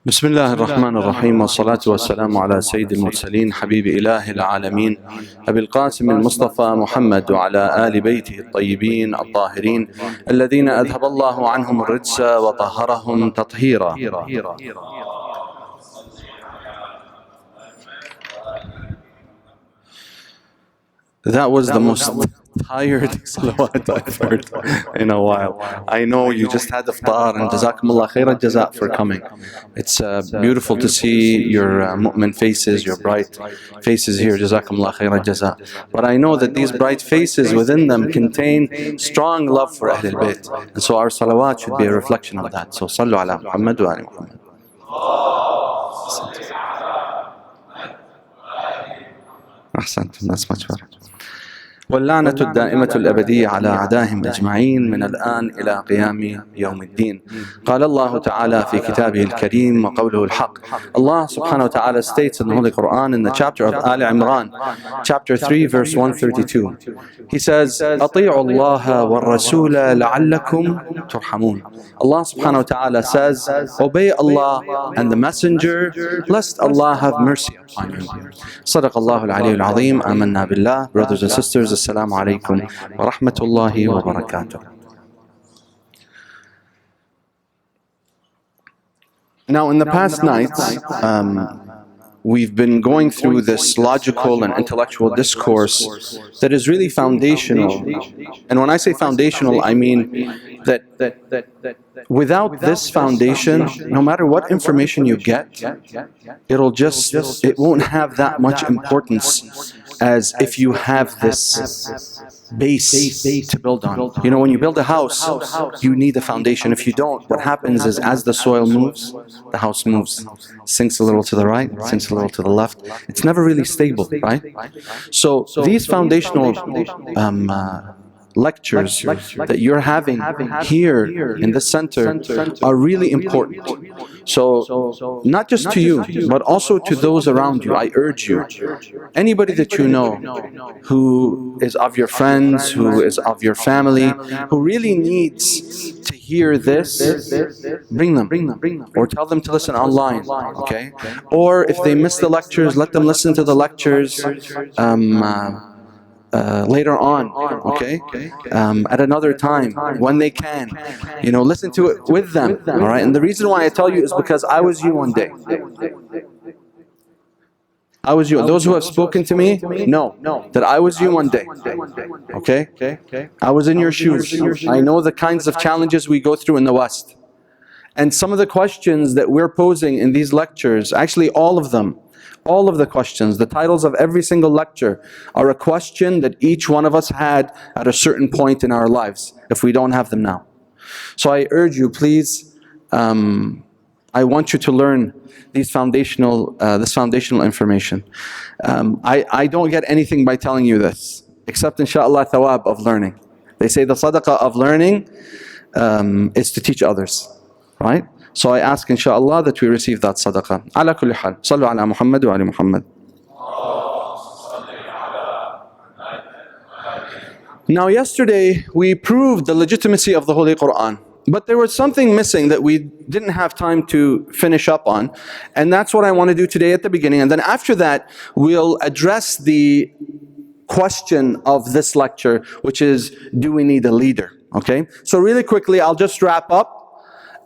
بسم الله الرحمن الرحيم والصلاة والسلام على سيد المرسلين حبيب إله العالمين أبي القاسم المصطفى محمد وعلى آل بيته الطيبين الطاهرين الذين أذهب الله عنهم الرجس وطهرهم تطهيرا. That was the most tired salawat I've heard in a while. I know you just had iftar, and jazakumullah khairan jaza for coming. It's beautiful to see your mu'min faces, your bright faces here, jazakumullah khairan jaza. But I know that these bright faces within them contain strong love for Ahlul Bayt, and so our salawat should be a reflection of that. So sallu ala Muhammad wa ali Muhammad. Ahsantum, that's much better. واللعنة الدائمة الأبدية على أعدائهم أجمعين من الآن إلى قيام يوم الدين. قال الله تعالى في كتابه الكريم وقوله الحق. Allah subhanahu wa ta'ala states in the Holy Quran in the chapter of Al Imran, chapter 3 verse 132. He says, أطيعوا الله والرسول لعلكم ترحمون. Allah subhanahu wa ta'ala says, obey Allah and the messenger lest Allah have mercy upon you. صدق الله العلي العظيم. آمنا بالله. Brothers and sisters, Assalamu alaikum wa rahmatullahi wa barakatuh. Now, in the past nights, we've been going through this logical and intellectual discourse that is really foundational. And when I say foundational, I mean that without this foundation, no matter what information you get, it won't have that much importance as if you have this base to build on. You know, when you build a house, you need a foundation. If you don't, what happens is as the soil moves, the house moves. Sinks a little to the right, sinks a little to the left. It's never really stable, right? So these foundational lectures that you're having here in the center are really important. So not just to you, but also to those around you. I urge you, anybody that you know who is of your friends, who is of your family, who really needs to hear this, bring them, or tell them to listen online, okay? Or if they miss the lectures, let them listen to the lectures later on, okay? At another time, when they can, you know, listen to it with them, all right? And the reason why I tell you is because I was you one day. I was you. Those who have spoken to me know that I was you one day, okay? I was in your shoes. I know the kinds of challenges we go through in the West. And some of the questions that we're posing in these lectures, actually all of them, all of the questions, the titles of every single lecture are a question that each one of us had at a certain point in our lives, if we don't have them now. So I urge you, please, I want you to learn this foundational information. I don't get anything by telling you this, except inshaAllah thawab of learning. They say the sadaqah of learning is to teach others, right? So I ask inshaAllah that we receive that sadaqah. Ala kulli hal. Sallu ala Muhammad wa ali Muhammad. Now yesterday we proved the legitimacy of the Holy Quran. But there was something missing that we didn't have time to finish up on. And that's what I want to do today at the beginning. And then after that, we'll address the question of this lecture, which is, do we need a leader? Okay? So really quickly, I'll just wrap up.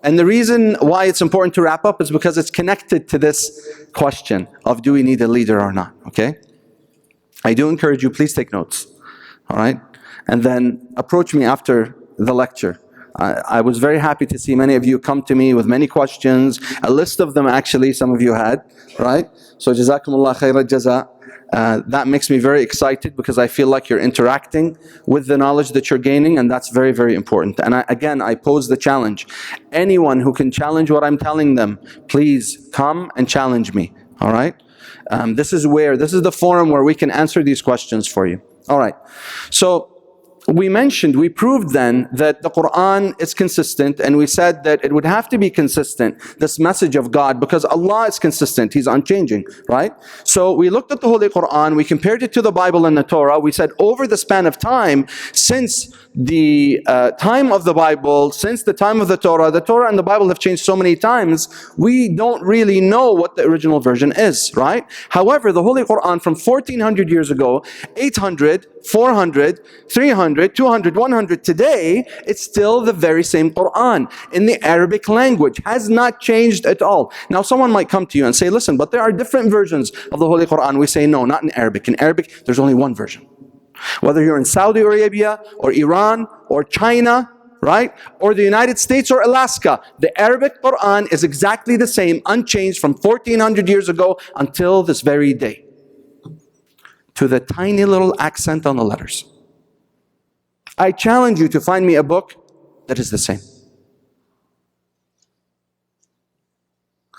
And the reason why it's important to wrap up is because it's connected to this question of do we need a leader or not, okay? I do encourage you, please take notes, all right? And then approach me after the lecture. I was very happy to see many of you come to me with many questions, a list of them actually, some of you had, right? So jazakumullah khairan jaza. That makes me very excited because I feel like you're interacting with the knowledge that you're gaining, and that's very, very important. And again, I pose the challenge. Anyone who can challenge what I'm telling them, please come and challenge me, all right? This is the forum where we can answer these questions for you. All right, so we proved then that the Quran is consistent, and we said that it would have to be consistent, this message of God, because Allah is consistent, He's unchanging, right? So we looked at the Holy Quran, we compared it to the Bible and the Torah. We said over the span of time, since the time of the Bible, since the time of the Torah and the Bible have changed so many times, we don't really know what the original version is, right? However, the Holy Quran from 1400 years ago, 800, 400, 300, 200, 100, today, it's still the very same Quran in the Arabic language, has not changed at all. Now someone might come to you and say, listen, but there are different versions of the Holy Quran. We say, no, not in Arabic. In Arabic, there's only one version. Whether you're in Saudi Arabia or Iran or China, right? Or the United States or Alaska, the Arabic Quran is exactly the same, unchanged from 1400 years ago until this very day, to the tiny little accent on the letters. I challenge you to find me a book that is the same.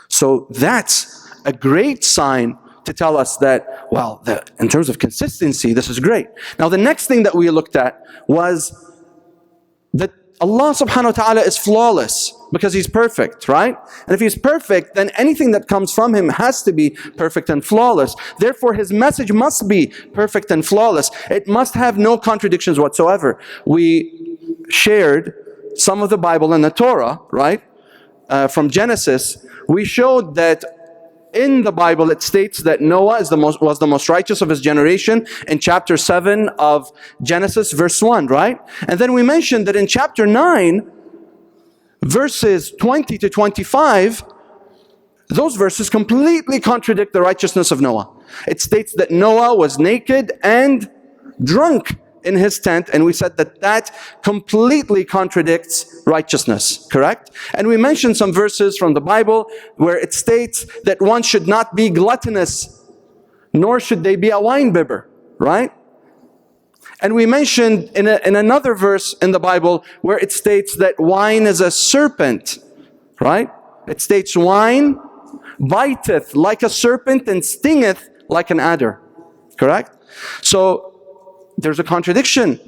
So that's a great sign to tell us that, well, in terms of consistency, this is great. Now the next thing that we looked at was that Allah subhanahu wa ta'ala is flawless because He's perfect, right? And if He's perfect, then anything that comes from Him has to be perfect and flawless. Therefore, His message must be perfect and flawless. It must have no contradictions whatsoever. We shared some of the Bible and the Torah, right? From Genesis, we showed that in the Bible it states that Noah was the most righteous of his generation in chapter 7 of Genesis, verse 1, right? And then we mentioned that in chapter 9, verses 20 to 25, those verses completely contradict the righteousness of Noah. It states that Noah was naked and drunk in his tent, and we said that that completely contradicts righteousness, correct? And we mentioned some verses from the Bible where it states that one should not be gluttonous, nor should they be a wine-bibber, right? And we mentioned in another verse in the Bible where it states that wine is a serpent, right? It states wine biteth like a serpent and stingeth like an adder, correct? So there's a contradiction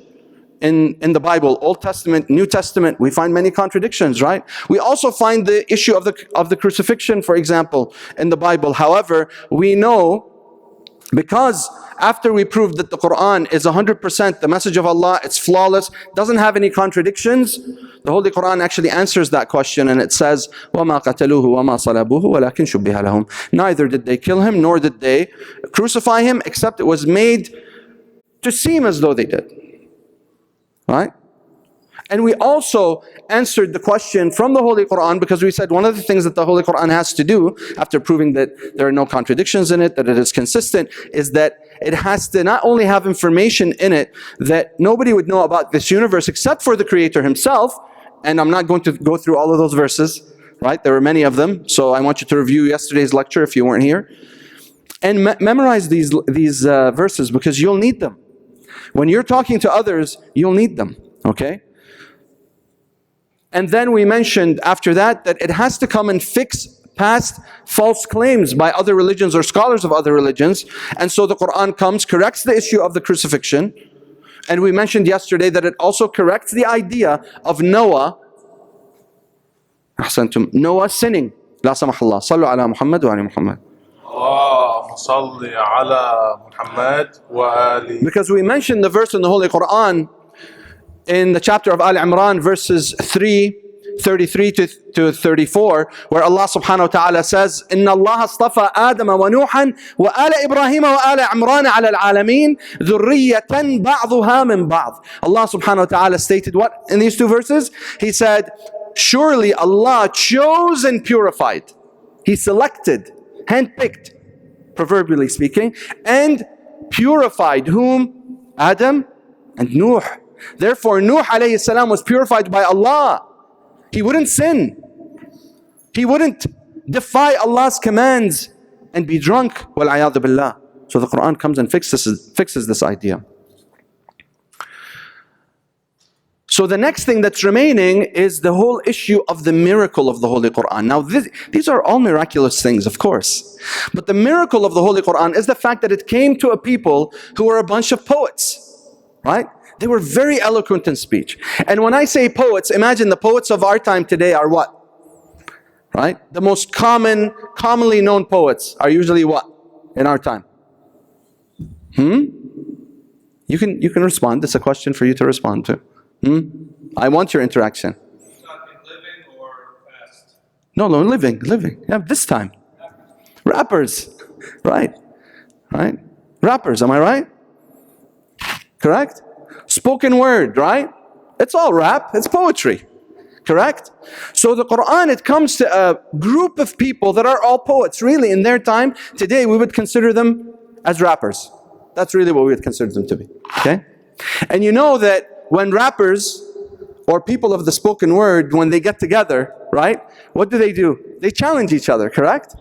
in the Bible, Old Testament, New Testament. We find many contradictions, right? We also find the issue of the crucifixion, for example, in the Bible. However, we know, because after we proved that the Quran is 100% the message of Allah, it's flawless, doesn't have any contradictions, the Holy Quran actually answers that question, and it says, وَمَا قَتَلُوهُ وَمَا صَلَبُوهُ وَلَكِنْ شُبِّهَ لَهُمْ. Neither did they kill him, nor did they crucify him, except it was made to seem as though they did, right? And we also answered the question from the Holy Quran, because we said one of the things that the Holy Quran has to do, after proving that there are no contradictions in it, that it is consistent, is that it has to not only have information in it that nobody would know about this universe except for the Creator Himself. And I'm not going to go through all of those verses, right? There were many of them, so I want you to review yesterday's lecture if you weren't here. And memorize these verses, because you'll need them. When you're talking to others, you'll need them, okay? And then we mentioned after that it has to come and fix past false claims by other religions or scholars of other religions. And so the Quran comes, corrects the issue of the crucifixion. And we mentioned yesterday that it also corrects the idea of Noah sinning. La samahallah. Sallu ala Muhammad wa ali Muhammad. Because we mentioned the verse in the Holy Quran in the chapter of Al Imran, verses 33 to 34, where Allah subhanahu wa ta'ala says, إِنَّ اللَّهَ اصْطَفَى آدَمَ وَنُوحًا وَآلَ إِبْرَاهِيمَ وَآلَ عِمْرَانَ عَلَى الْعَالَمِينَ ذُرِّيَّةً بَعْضُهَا مِنْ بَعْضٍ. Allah subhanahu wa ta'ala stated what in these two verses? He said, surely Allah chose and purified. He selected, handpicked, proverbially speaking, and purified whom? Adam and Nuh. Therefore, Nuh alayhi salam was purified by Allah. He wouldn't sin. He wouldn't defy Allah's commands and be drunk. Wal-'iyadhu billah. So the Quran comes and fixes this idea. So the next thing that's remaining is the whole issue of the miracle of the Holy Quran. Now these are all miraculous things, of course. But the miracle of the Holy Quran is the fact that it came to a people who were a bunch of poets, right? They were very eloquent in speech. And when I say poets, imagine the poets of our time today are what? Right? The most commonly known poets are usually what in our time? You can respond. It's a question for you to respond to. I want your interaction. Living or past? No, living. Yeah, this time. Rappers, right? Rappers, am I right? Correct? Spoken word, right? It's all rap, it's poetry. Correct? So the Quran, it comes to a group of people that are all poets. Really, in their time, today we would consider them as rappers. That's really what we would consider them to be. Okay? And you know that when rappers or people of the spoken word, when they get together, right? What do? They challenge each other, correct?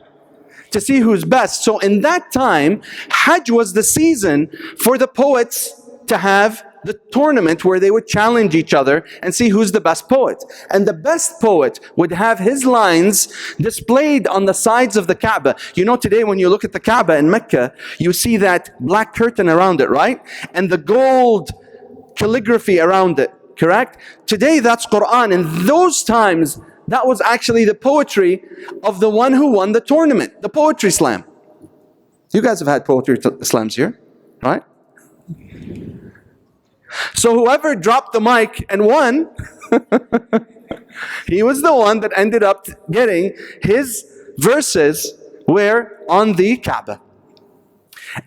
To see who's best. So in that time, Hajj was the season for the poets to have the tournament where they would challenge each other and see who's the best poet. And the best poet would have his lines displayed on the sides of the Kaaba. You know, today when you look at the Kaaba in Mecca, you see that black curtain around it, right? And the gold calligraphy around it, correct? Today that's Quran. In those times, that was actually the poetry of the one who won the tournament, the poetry slam. You guys have had poetry slams here, right? So whoever dropped the mic and won, he was the one that ended up getting his verses where on the Kaaba.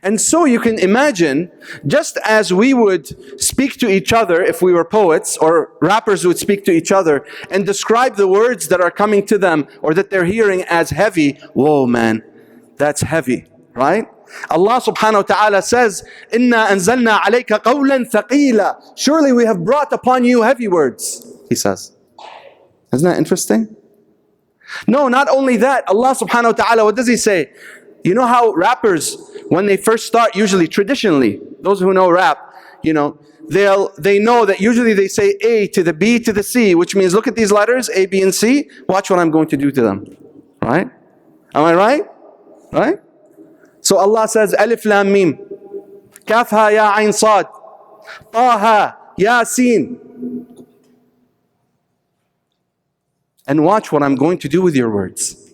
And so you can imagine, just as we would speak to each other if we were poets, or rappers would speak to each other and describe the words that are coming to them or that they're hearing as heavy. Whoa, man, that's heavy, right? Allah subhanahu wa ta'ala says, "Inna anzalna alayka qawlan thaqila." Surely we have brought upon you heavy words, He says. Isn't that interesting? No, not only that, Allah subhanahu wa ta'ala, what does He say? You know how rappers, when they first start, usually traditionally, those who know rap, you know, they know that usually they say A to the B to the C, which means look at these letters, A, B, and C, watch what I'm going to do to them. Right? Am I right? Right? So Allah says, Alif Lam Mim, Kaf Ha Ya Ain Sad, Taha Yasin. And watch what I'm going to do with your words.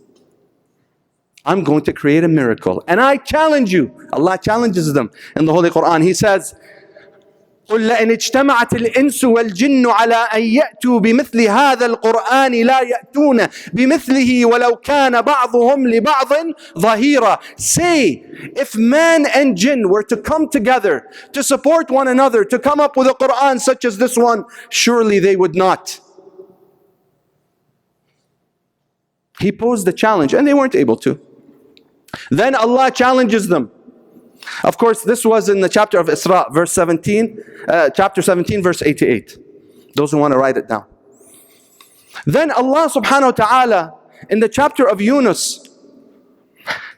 I'm going to create a miracle. And I challenge you. Allah challenges them in the Holy Quran. He says, قُلْ لَإِنِ اجْتَمَعَتِ الْإِنسُ وَالْجِنُّ عَلَىٰ أَن يَأْتُوا بِمِثْلِ هَذَا الْقُرْآنِ لَا يَأْتُونَ بِمِثْلِهِ وَلَوْ كَانَ بَعْضُهُمْ لِبَعْضٍ ظَهِيرًا. Say, if man and jinn were to come together to support one another, to come up with a Quran such as this one, surely they would not. He posed the challenge and they weren't able to. Then Allah challenges them. Of course, this was in the chapter of Isra, verse 17, chapter 17, verse 88. Those who want to write it down. Then Allah subhanahu wa ta'ala, in the chapter of Yunus,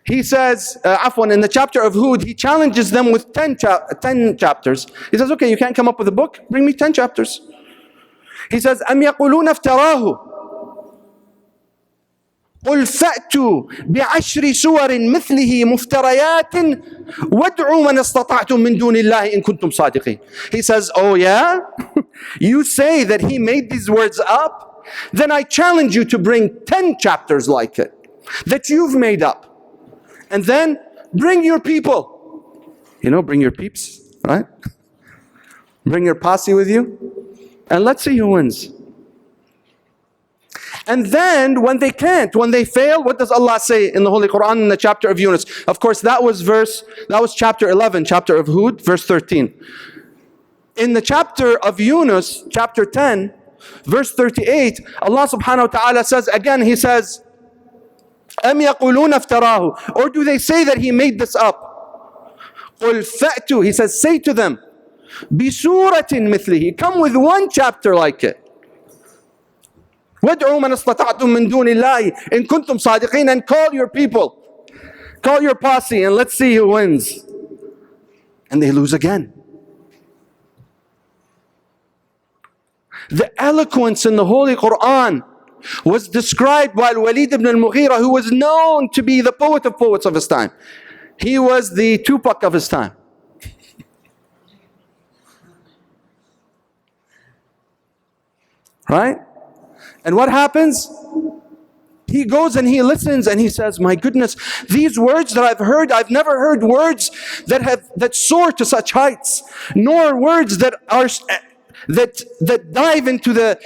He says, in the chapter of Hud, He challenges them with 10 chapters. He says, okay, you can't come up with a book? Bring me 10 chapters. He says, أَمْ يَقُولُونَ افْتَرَاهُ قُلْ فَأْتُوا بِعَشْرِ سُوَرٍ مِثْلِهِ مُفْتَرَيَاتٍ وَادْعُوا مَنْ اسْتَطَعْتُم مِّن دُونِ اللَّهِ إِن كُنتُمْ صَادِقِينَ. He says, oh yeah? You say that He made these words up? Then I challenge you to bring 10 chapters like it, that you've made up. And then bring your people. You know, bring your peeps, right? Bring your posse with you. And let's see who wins. And then when they can't, when they fail, what does Allah say in the Holy Quran in the chapter of Yunus? Of course, that was chapter 11, chapter of Hud, verse 13. In the chapter of Yunus, chapter 10, verse 38, Allah subhanahu wa ta'ala says, again, He says, أَمْ يَقُولُونَ افْتَرَاهُ. Or do they say that He made this up? قُلْ فَأْتُوا. He says, say to them, بِسُورَةٍ مِثْلِهِ. Come with one chapter like it. وَادْعُوا مَنْ اسْتَطَعْتُم مِّن دُونِ اللَّهِ إِن كُنتُمْ صَادِقِينَ. And call your people, call your posse, and let's see who wins. And they lose again. The eloquence in the Holy Quran was described by Walid ibn al-Mughira, who was known to be the poet of poets of his time. He was the Tupac of his time. right? And what happens? He goes and he listens and he says, my goodness, these words that I've heard, I've never heard words that soar to such heights, nor words that dive into the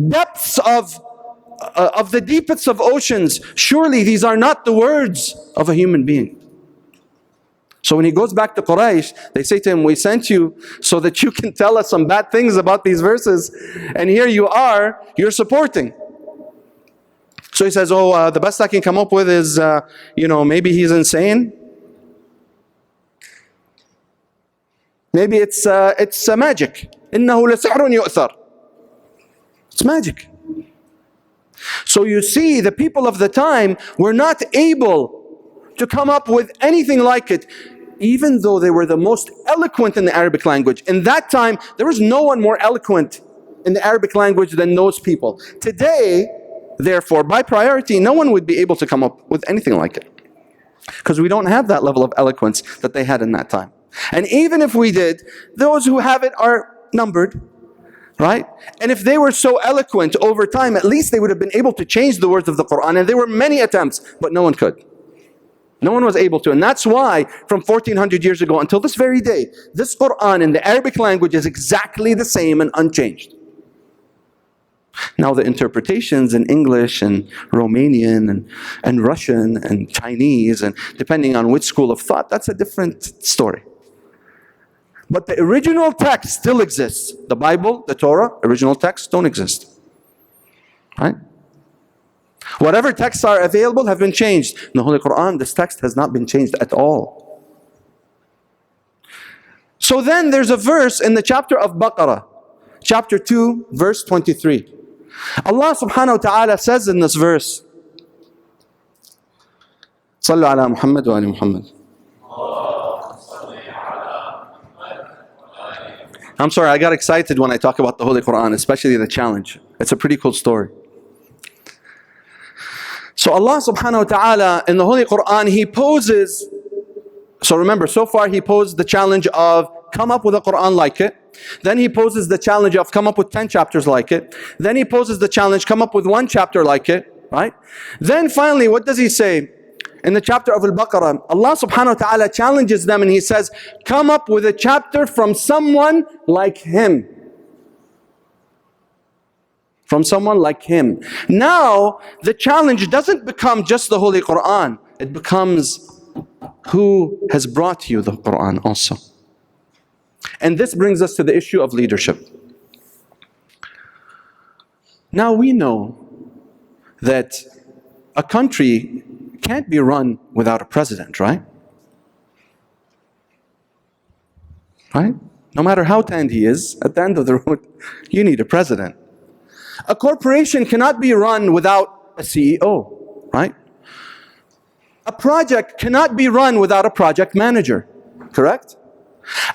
depths of the deepest of oceans. Surely these are not the words of a human being. So when he goes back to Quraysh, they say to him, we sent you so that you can tell us some bad things about these verses, and here you are, you're supporting. So he says, oh, the best I can come up with is, maybe he's insane. Maybe it's magic. إِنَّهُ لَسِحْرٌ يُؤْثَرُ. It's magic. So you see, the people of the time were not able to come up with anything like it, even though they were the most eloquent in the Arabic language. In that time, there was no one more eloquent in the Arabic language than those people. Today, therefore, by priority, no one would be able to come up with anything like it, because we don't have that level of eloquence that they had in that time. And even if we did, those who have it are numbered, right? And if they were so eloquent over time, at least they would have been able to change the words of the Quran. And there were many attempts, but no one could. No one was able to. And that's why from 1400 years ago until this very day, this Quran in the Arabic language is exactly the same and unchanged. Now the interpretations in English and Romanian and Russian and Chinese, and depending on which school of thought, that's a different story. But the original text still exists. The Bible, the Torah, original texts don't exist. Right? Whatever texts are available have been changed. In the Holy Quran, this text has not been changed at all. So then there's a verse in the chapter of Baqarah, chapter 2, verse 23. Allah subhanahu wa ta'ala says in this verse, Sallu ala Muhammad wa ali Muhammad. I'm sorry, I got excited when I talk about the Holy Quran, especially the challenge. It's a pretty cool story. So Allah subhanahu wa ta'ala in the Holy Quran, He poses, so remember, so far He posed the challenge of come up with a Quran like it. Then He poses the challenge of come up with 10 chapters like it. Then He poses the challenge, come up with 1 chapter like it, right? Then finally, what does He say? In the chapter of Al-Baqarah, Allah subhanahu wa ta'ala challenges them and He says, come up with a chapter from someone like him. From someone like him. Now, the challenge doesn't become just the Holy Quran. It becomes who has brought you the Quran also. And this brings us to the issue of leadership. Now we know that a country can't be run without a president, right? Right? No matter how tanned he is, at the end of the road, you need a president. A corporation cannot be run without a CEO, right? A project cannot be run without a project manager, correct?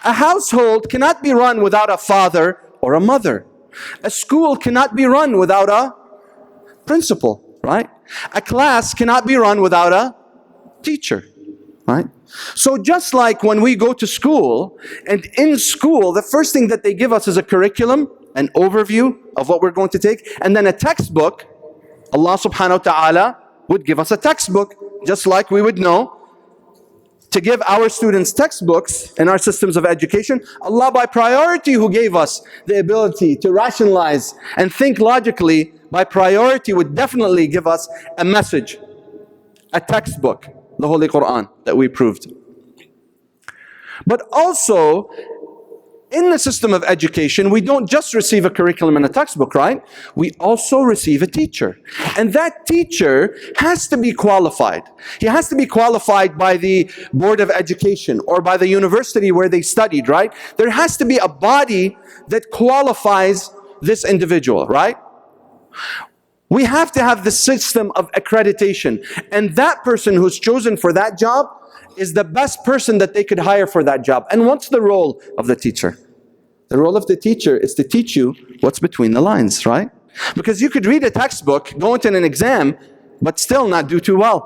A household cannot be run without a father or a mother. A school cannot be run without a principal, right? A class cannot be run without a teacher, right? So just like when we go to school, and in school, the first thing that they give us is a curriculum, an overview of what we're going to take, and then a textbook. Allah subhanahu wa ta'ala would give us a textbook, just like we would know to give our students textbooks in our systems of education. Allah by priority who gave us the ability to rationalize and think logically, by priority would definitely give us a message, a textbook, the Holy Quran that we proved. But also, in the system of education, we don't just receive a curriculum and a textbook, right? We also receive a teacher. And that teacher has to be qualified. He has to be qualified by the Board of Education or by the university where they studied, right? There has to be a body that qualifies this individual, right? We have to have the system of accreditation. And that person who's chosen for that job is the best person that they could hire for that job. And what's the role of the teacher? The role of the teacher is to teach you what's between the lines, right? Because you could read a textbook, go into an exam, but still not do too well.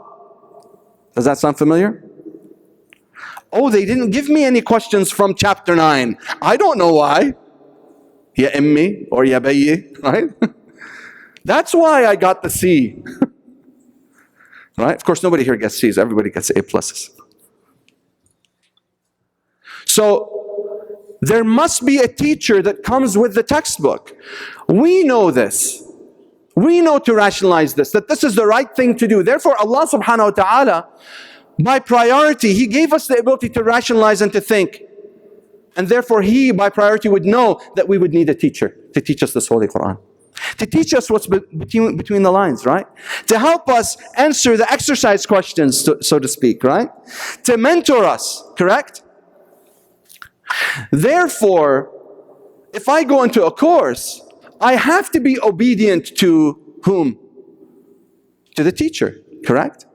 Does that sound familiar? Oh, they didn't give me any questions from chapter 9. I don't know why. Ya immi or ya bayyi, right? That's why I got the C. Right? Of course, nobody here gets C's. Everybody gets A pluses. So there must be a teacher that comes with the textbook. We know this. We know to rationalize this, that this is the right thing to do. Therefore, Allah subhanahu wa ta'ala, by priority, He gave us the ability to rationalize and to think. And therefore, He, by priority, would know that we would need a teacher to teach us this Holy Quran. To teach us what's between the lines, right? To help us answer the exercise questions, so to speak, right? To mentor us, correct? Therefore, if I go into a course, I have to be obedient to whom? To the teacher, correct?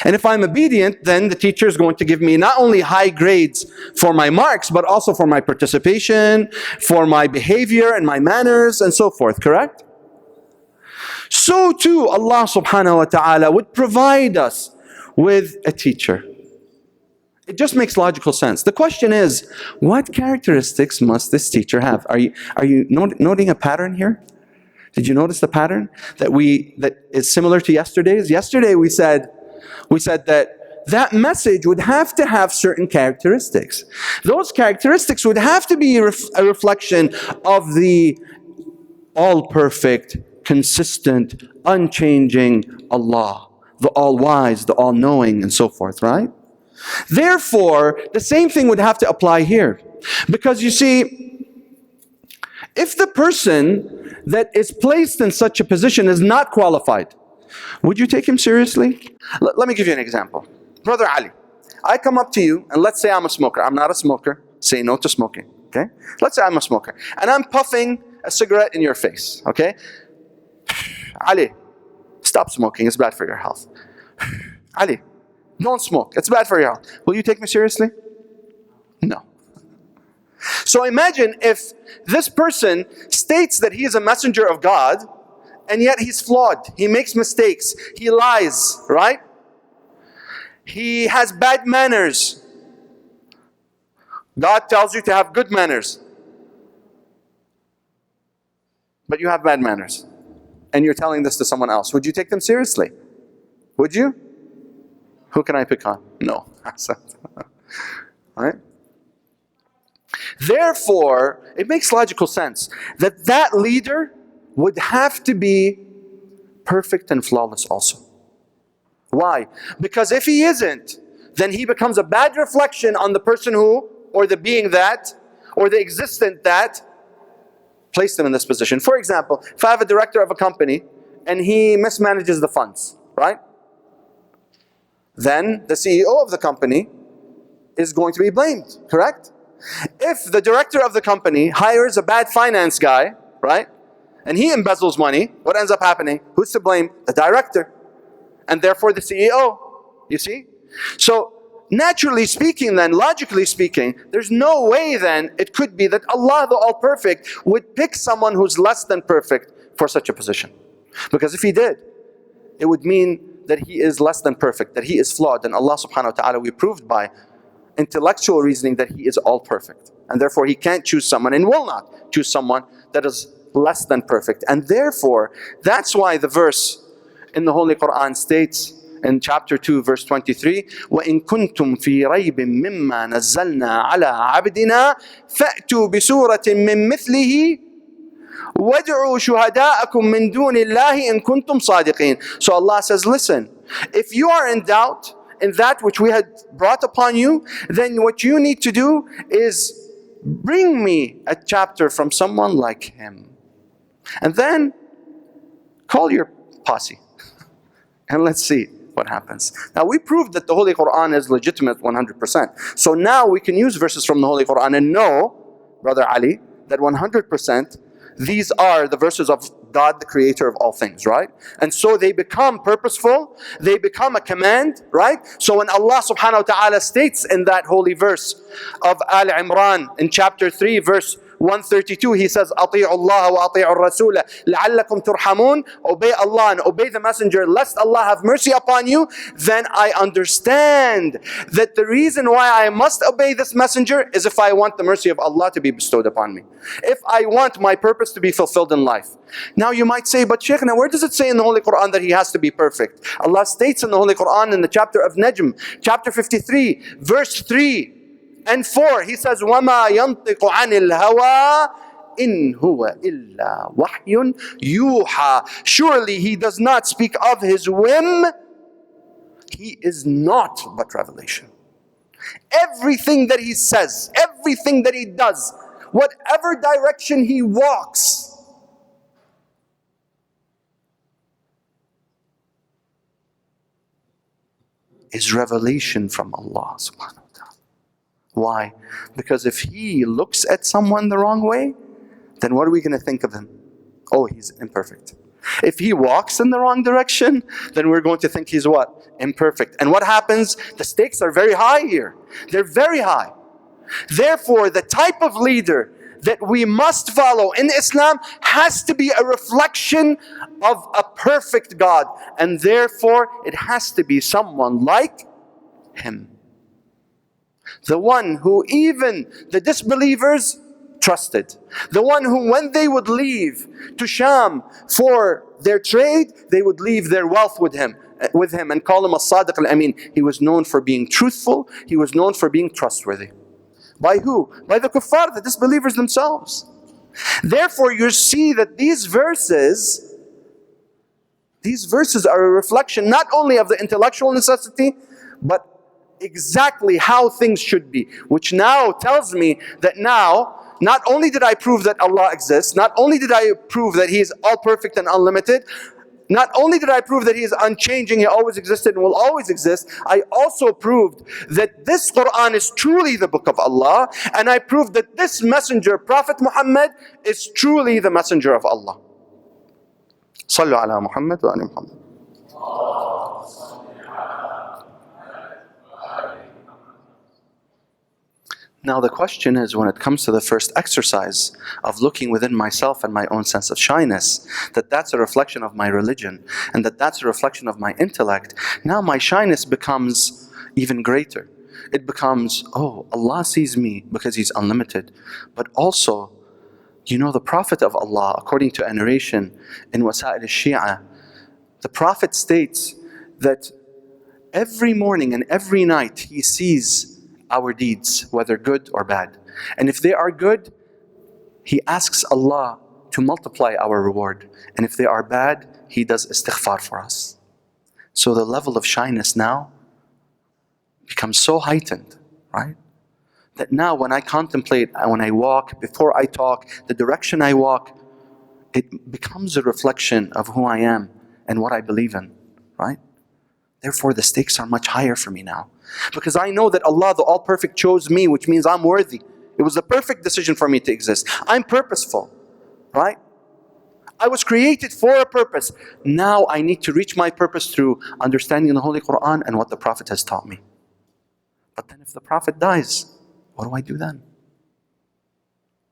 And if I'm obedient, then the teacher is going to give me not only high grades for my marks, but also for my participation, for my behavior and my manners and so forth, correct? So too, Allah subhanahu wa ta'ala would provide us with a teacher. It just makes logical sense. The question is, what characteristics must this teacher have? Are you noting a pattern here? Did you notice the pattern that is similar to yesterday's? Yesterday we said that message would have to have certain characteristics. Those characteristics would have to be a reflection of the all-perfect, consistent, unchanging Allah, the all-wise, the all-knowing, and so forth, right? Therefore, the same thing would have to apply here. Because you see, if the person that is placed in such a position is not qualified, would you take him seriously? Let me give you an example. Brother Ali, I come up to you and let's say I'm a smoker. I'm not a smoker. Say no to smoking, okay? Let's say I'm a smoker. And I'm puffing a cigarette in your face, okay? Ali, stop smoking. It's bad for your health. Ali, don't smoke. It's bad for your health. Will you take me seriously? No. So imagine if this person states that he is a messenger of God, and yet he's flawed. He makes mistakes. He lies, right? He has bad manners. God tells you to have good manners, but you have bad manners. And you're telling this to someone else. Would you take them seriously? Would you? Who can I pick on? No. Right? Therefore, it makes logical sense that that leader would have to be perfect and flawless also. Why? Because if he isn't, then he becomes a bad reflection on the person who, or the being that, or the existent that placed him in this position. For example, if I have a director of a company and he mismanages the funds, right? Then the CEO of the company is going to be blamed, correct? If the director of the company hires a bad finance guy, right? And he embezzles money, what ends up happening? Who's to blame? The director. And therefore the CEO. You see? So naturally speaking then, logically speaking, there's no way then it could be that Allah, the All-Perfect, would pick someone who's less than perfect for such a position. Because if He did, it would mean that he is less than perfect, that he is flawed. And Allah subhanahu wa ta'ala, we proved by intellectual reasoning that He is all perfect. And therefore He can't choose someone and will not choose someone that is less than perfect. And therefore, that's why the verse in the Holy Quran states in chapter 2 verse 23, وَإِن كُنْتُمْ فِي رَيْبٍ مِّمَّا نَزَّلْنَا عَلَىٰ عَبْدِنَا فَأْتُوا بِسُورَةٍ مِّن مِّثْلِهِ وَادْعُوا شُهَدَاءَكُم مِّن دُونِ اللَّهِ إِن كُنْتُمْ صَادِقِينَ. So Allah says, listen, if you are in doubt in that which we had brought upon you, then what you need to do is bring me a chapter from someone like him. And then call your posse and let's see what happens. Now we proved that the Holy Quran is legitimate 100%. So now we can use verses from the Holy Quran and know, Brother Ali, that 100% these are the verses of God, the creator of all things, right? And so they become purposeful, they become a command, right? So when Allah subhanahu wa ta'ala states in that holy verse of Al Imran in chapter 3 verse 132, he says, أطيعوا الله وأطيعوا الرسول لعلكم ترحمون, obey Allah and obey the messenger lest Allah have mercy upon you, then I understand that the reason why I must obey this messenger is if I want the mercy of Allah to be bestowed upon me. If I want my purpose to be fulfilled in life. Now you might say, but Shaykh, now where does it say in the Holy Quran that he has to be perfect? Allah states in the Holy Quran in the chapter of Najm, chapter 53, verse 3 and 4, he says, وَمَا يَنطِقُ عَنِ الْهَوَىٰ إِنْ هُوَ إِلَّا وَحْيٌ يُوحَىٰ. Surely he does not speak of his whim. He is not but revelation. Everything that he says, everything that he does, whatever direction he walks, is revelation from Allah subhanahu wa ta'ala. Why? Because if he looks at someone the wrong way, then what are we going to think of him? Oh, he's imperfect. If he walks in the wrong direction, then we're going to think he's what? Imperfect. And what happens? The stakes are very high here. They're very high. Therefore, the type of leader that we must follow in Islam has to be a reflection of a perfect God. And therefore, it has to be someone like him. The one who even the disbelievers trusted. The one who, when they would leave to Sham for their trade, they would leave their wealth with him and call him as-Sadiq al-Amin. He was known for being truthful. He was known for being trustworthy. By who? By the kuffar, the disbelievers themselves. Therefore, you see that these verses are a reflection not only of the intellectual necessity, but exactly how things should be. Which now tells me that now, not only did I prove that Allah exists, not only did I prove that He is all perfect and unlimited, not only did I prove that He is unchanging, He always existed and will always exist, I also proved that this Quran is truly the book of Allah, and I proved that this messenger, Prophet Muhammad, is truly the messenger of Allah. Sallu ala Muhammad wa ali Muhammad. Now the question is, when it comes to the first exercise of looking within myself and my own sense of shyness, that's a reflection of my religion, and that's a reflection of my intellect, now my shyness becomes even greater. It becomes, oh, Allah sees me because He's unlimited. But also, you know, the Prophet of Allah, according to a narration in Wasa'il al-Shia, the Prophet states that every morning and every night he sees our deeds, whether good or bad. And if they are good, he asks Allah to multiply our reward. And if they are bad, he does istighfar for us. So the level of shyness now becomes so heightened, right? That now when I contemplate, when I walk, before I talk, the direction I walk, it becomes a reflection of who I am and what I believe in, right? Therefore, the stakes are much higher for me now. Because I know that Allah, the All-Perfect, chose me, which means I'm worthy. It was the perfect decision for me to exist. I'm purposeful, right? I was created for a purpose. Now I need to reach my purpose through understanding the Holy Quran and what the Prophet has taught me. But then if the Prophet dies, what do I do then?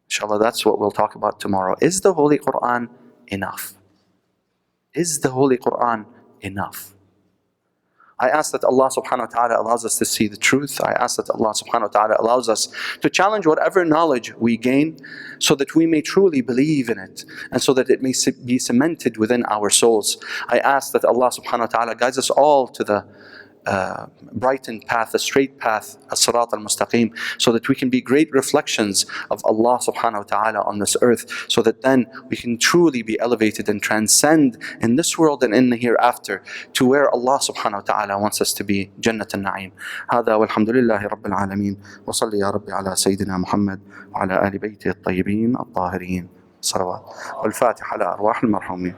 Inshallah, that's what we'll talk about tomorrow. Is the Holy Quran enough? Is the Holy Quran enough? I ask that Allah subhanahu wa ta'ala allows us to see the truth. I ask that Allah subhanahu wa ta'ala allows us to challenge whatever knowledge we gain, so that we may truly believe in it, and so that it may be cemented within our souls. I ask that Allah subhanahu wa ta'ala guides us all to the brightened path, the straight path, as-sirat al-mustaqim, so that we can be great reflections of Allah subhanahu wa ta'ala on this earth, so that then we can truly be elevated and transcend in this world and in the hereafter to where Allah subhanahu wa ta'ala wants us to be, Jannat al-Na'im. هذا والحمد لله رب العالمين وصلي يا ربي على سيدنا محمد وعلى آل بيته الطيبين الطاهرين. صلوات والفاتحة على أرواح المرحومين.